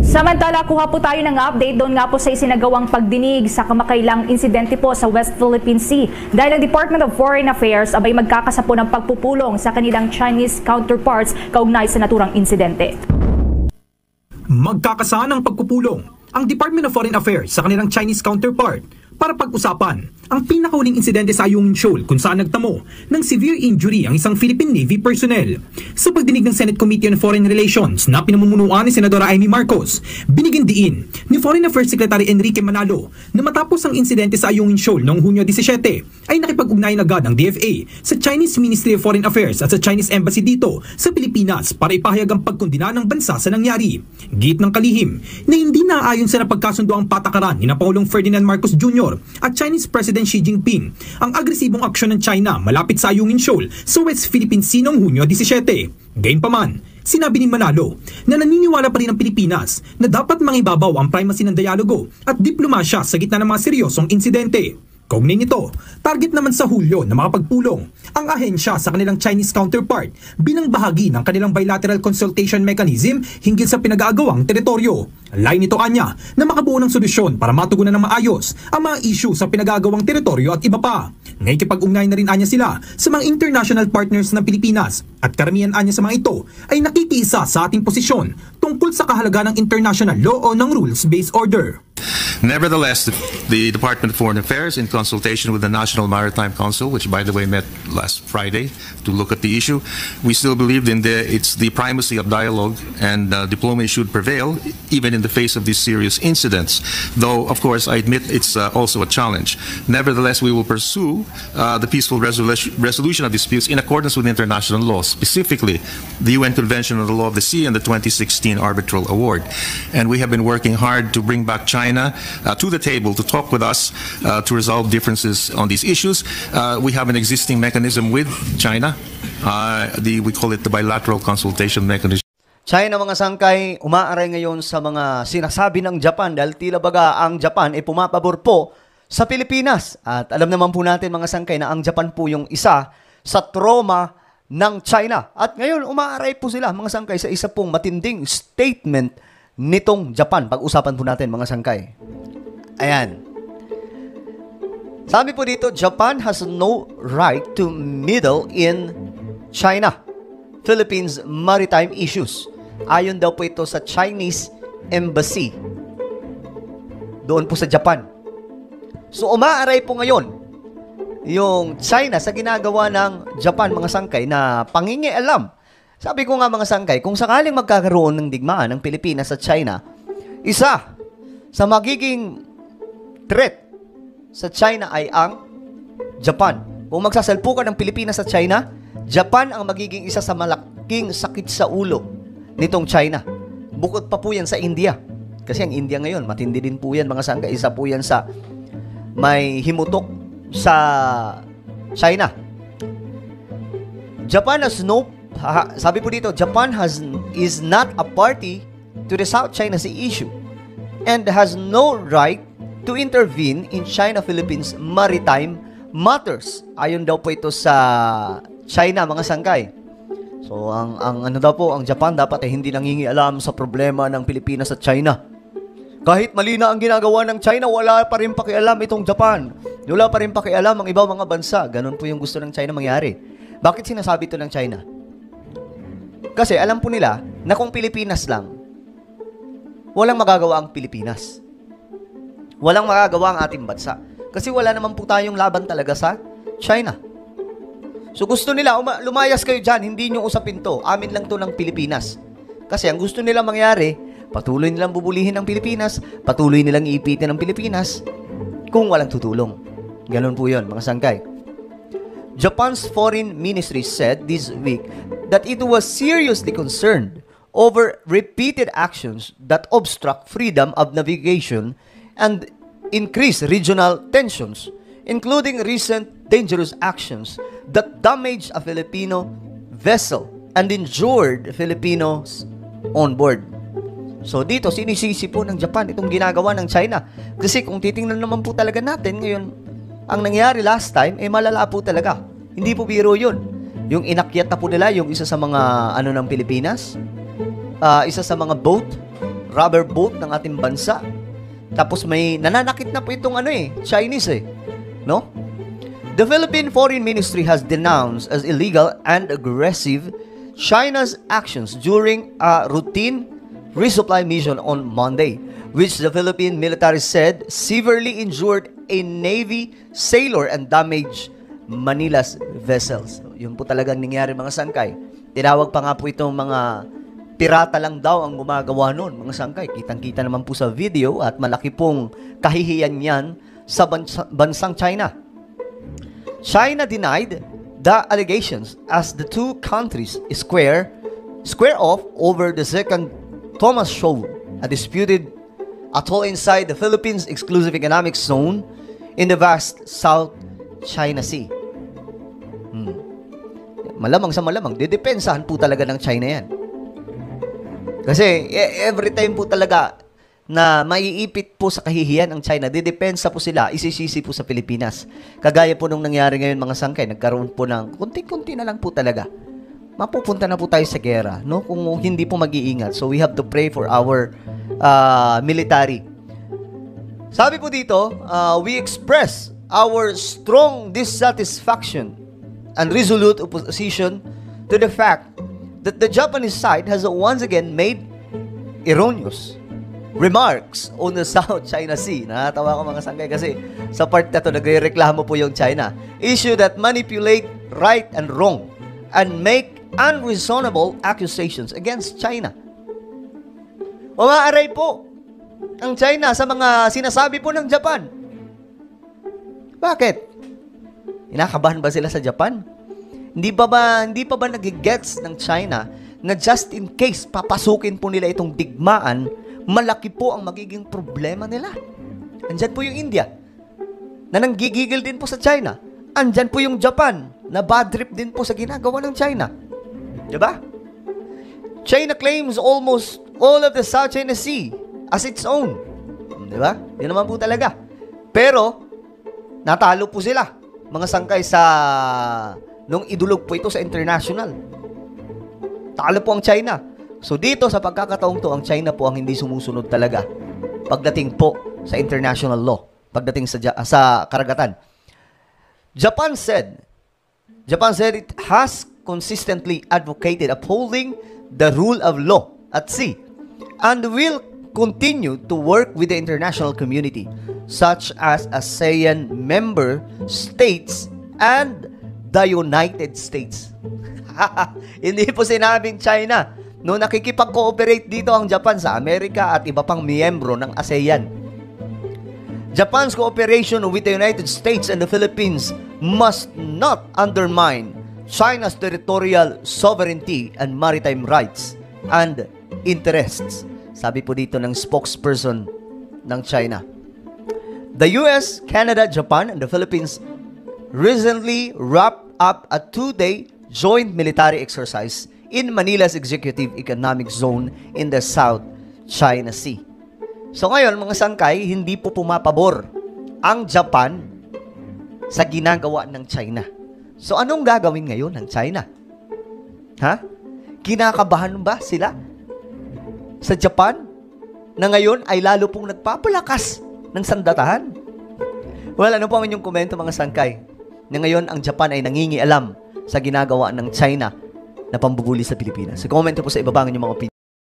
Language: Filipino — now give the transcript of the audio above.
Samantala, kuha po tayo ng update doon nga po sa isinagawang pagdinig sa kamakailang insidente po sa West Philippine Sea dahil ang Department of Foreign Affairs abay magkakasa po ng pagpupulong sa kanilang Chinese counterparts kaugnay sa naturang insidente. Magkakasa ng pagpupulong ang Department of Foreign Affairs sa kanilang Chinese counterpart para pag-usapan ang pinakahuling insidente sa Ayungin Shoal kung saan nagtamo ng severe injury ang isang Philippine Navy personnel. Sa pagdinig ng Senate Committee on Foreign Relations na pinamumunuan ni Senadora Amy Marcos, binigyan diin ni Foreign Affairs Secretary Enrique Manalo na matapos ang insidente sa Ayungin Shoal noong Hunyo 17 ay nakipag-ugnayan agad ang DFA sa Chinese Ministry of Foreign Affairs at sa Chinese Embassy dito sa Pilipinas para ipahayag ang pagkondena ng bansa sa nangyari. Git ng kalihim na hindi naaayon sa napagkasundo ang patakaran ni Pangulong Ferdinand Marcos Jr. at Chinese President Xi Jinping ang agresibong aksyon ng China malapit sa Ayungin Shoal sa West Philippine Sea noong Hunyo 17. Gayunpaman, sinabi ni Manalo na naniniwala pa rin ang Pilipinas na dapat mangibabaw ang primacy ng dialogo at diplomasya sa gitna ng mga seryosong insidente. Kaugnay nito, target naman sa Hulyo na makapagpulong ang ahensya sa kanilang Chinese counterpart bilang bahagi ng kanilang bilateral consultation mechanism hinggil sa pinag-aagawang teritoryo. Lain nito anya na makabuo ng solusyon para matugunan ng maayos ang mga issue sa pinag-aagawang teritoryo at iba pa. Ngayon kipag-ugnay na rin anya sila sa mga international partners ng Pilipinas at karamihan anya sa mga ito ay nakikiisa sa ating posisyon tungkol sa kahalaga ng international law o ng rules-based order. Nevertheless, the Department of Foreign Affairs, in consultation with the National Maritime Council, which by the way met last Friday to look at the issue, we still believe in it's the primacy of dialogue and diplomacy should prevail even in the face of these serious incidents. Though, of course, I admit it's also a challenge. Nevertheless, we will pursue the peaceful resolution of disputes in accordance with international law, specifically the UN Convention on the Law of the Sea and the 2016 Arbitral Award. And we have been working hard to bring back China to the table to talk with us to resolve differences on these issues. We have an existing mechanism with China. We call it the bilateral consultation mechanism. China, mga sangkay, umaaray ngayon sa mga sinasabi ng Japan dahil tila baga ang Japan ay pumapabor po sa Pilipinas. At alam naman po natin, mga sangkay, na ang Japan po yung isa sa trauma ng China. At ngayon, umaaray po sila, mga sangkay, sa isa pong matinding statement nitong Japan. Pag-usapan po natin, mga sangkay. Ayan. Sabi po dito, Japan has no right to meddle in China, Philippines maritime issues. Ayon daw po ito sa Chinese Embassy doon po sa Japan. So umaaray po ngayon yung China sa ginagawa ng Japan, mga sangkay, na pangingialam. Sabi ko nga, mga sangkay, kung sakaling magkakaroon ng digmaan ng Pilipinas at China, isa sa magiging threat sa China ay ang Japan. Kung magsasalpukan ng Pilipinas at China, Japan ang magiging isa sa malaking sakit sa ulo nitong China. Bukod pa po yan sa India. Kasi ang India ngayon, matindi din po yan, mga sangkay. Isa po yan sa may himutok sa China. Japan has no, sabi po dito, Japan is not a party to the South China Sea issue and has no right to intervene in China-Philippines maritime matters. Ayon daw po ito sa China, mga sangkay. So, ang ano daw po, ang Japan dapat ay hindi nangingialam sa problema ng Pilipinas at China. Kahit mali na ang ginagawa ng China, wala pa rin pakialam itong Japan. Wala pa rin pakialam ang ibang mga bansa. Ganun po yung gusto ng China mangyari. Bakit sinasabi ito ng China? Kasi alam po nila na kung Pilipinas lang, walang magagawa ang Pilipinas. Walang magagawa ang ating bansa. Kasi wala naman po tayong laban talaga sa China. So gusto nila, lumayas kayo dyan, hindi nyo usapin to. Amin lang to ng Pilipinas. Kasi ang gusto nila mangyari, patuloy nilang bubulihin ang Pilipinas, patuloy nilang iipitin ang Pilipinas kung walang tutulong. Ganun po yun, mga sangkay. Japan's foreign ministry said this week that it was seriously concerned over repeated actions that obstruct freedom of navigation and increase regional tensions, including recent dangerous actions that damaged a Filipino vessel and injured Filipinos on board. So dito, sinisisi po ng Japan itong ginagawa ng China. Kasi kung titingnan naman po talaga natin ngayon, ang nangyari last time, malala po talaga. Hindi po biro yun. Yung inakyat na po nila, yung isa sa mga ng Pilipinas, isa sa mga boat rubber boat ng ating bansa. Tapos may nananakit na po itong Chinese no? The Philippine Foreign Ministry has denounced as illegal and aggressive China's actions during a routine resupply mission on Monday, which the Philippine military said severely injured a Navy sailor and damaged Manila's vessels. So, yun po talagang nangyari mga sangkay. Tinawag pa nga po itong mga pirata lang daw ang gumagawa nun, mga sangkay. Kitang-kita naman po sa video at malaki pong kahihiyan yan sa bansang China. China denied the allegations as the two countries square off over the second Thomas Shoal, a disputed atoll inside the Philippines exclusive economic zone in the vast South China Sea. Malamang sa malamang, didepensahan po talaga ng China yan. Kasi every time po talaga na maiipit po sa kahihiyan ang China, didepensa po sila, isisisi po sa Pilipinas. Kagaya po nung nangyari ngayon mga sangkay, nagkaroon po ng kunti-kunti na lang po talaga. Mapupunta na po tayo sa gera, no? Kung hindi po mag-iingat. So we have to pray for our military. Sabi po dito, we express our strong dissatisfaction and resolute opposition to the fact that the Japanese side has once again made erroneous remarks on the South China Sea. Nakatawa ko mga sangkay kasi sa part na to nagrereklamo po yung China. Issue that manipulate right and wrong and make unreasonable accusations against China. Umaaray po ang China sa mga sinasabi po ng Japan. Bakit? Inakabahan ba sila sa Japan? Hindi pa ba nagigets ng China na just in case papasukin po nila itong digmaan, malaki po ang magiging problema nila. Andyan po yung India na nanggigigil din po sa China. Andyan po yung Japan na bad trip din po sa ginagawa ng China. Diba? China claims almost all of the South China Sea as its own. Diba? Yun naman po talaga. Pero, natalo po sila mga sangkay sa nung idulog po ito sa international. Talo po ang China. So dito sa pagkakataong to, ang China po ang hindi sumusunod talaga pagdating po sa international law, pagdating sa karagatan. Japan said it has consistently advocated upholding the rule of law at sea and will continue to work with the international community such as ASEAN member states and the United States. Hindi po sinabing China. No, nakikipag-cooperate dito ang Japan sa Amerika at iba pang miyembro ng ASEAN. Japan's cooperation with the United States and the Philippines must not undermine China's territorial sovereignty and maritime rights and interests. Sabi po dito ng spokesperson ng China. The US, Canada, Japan, and the Philippines recently wrapped up a 2-day joint military exercise in Manila's Executive Economic Zone in the South China Sea. So ngayon, mga sangkay, hindi po pumapabor ang Japan sa ginagawa ng China. So anong gagawin ngayon ng China? Ha? Kinakabahan ba sila sa Japan na ngayon ay lalo pong nagpapalakas ng sandatahan? Well, ano po ang inyong komento mga sangkay? Na ngayon ang Japan ay nangingialam sa ginagawa ng China na pambubuli sa Pilipinas. So, comment po sa ibaba ng inyong mga opinion.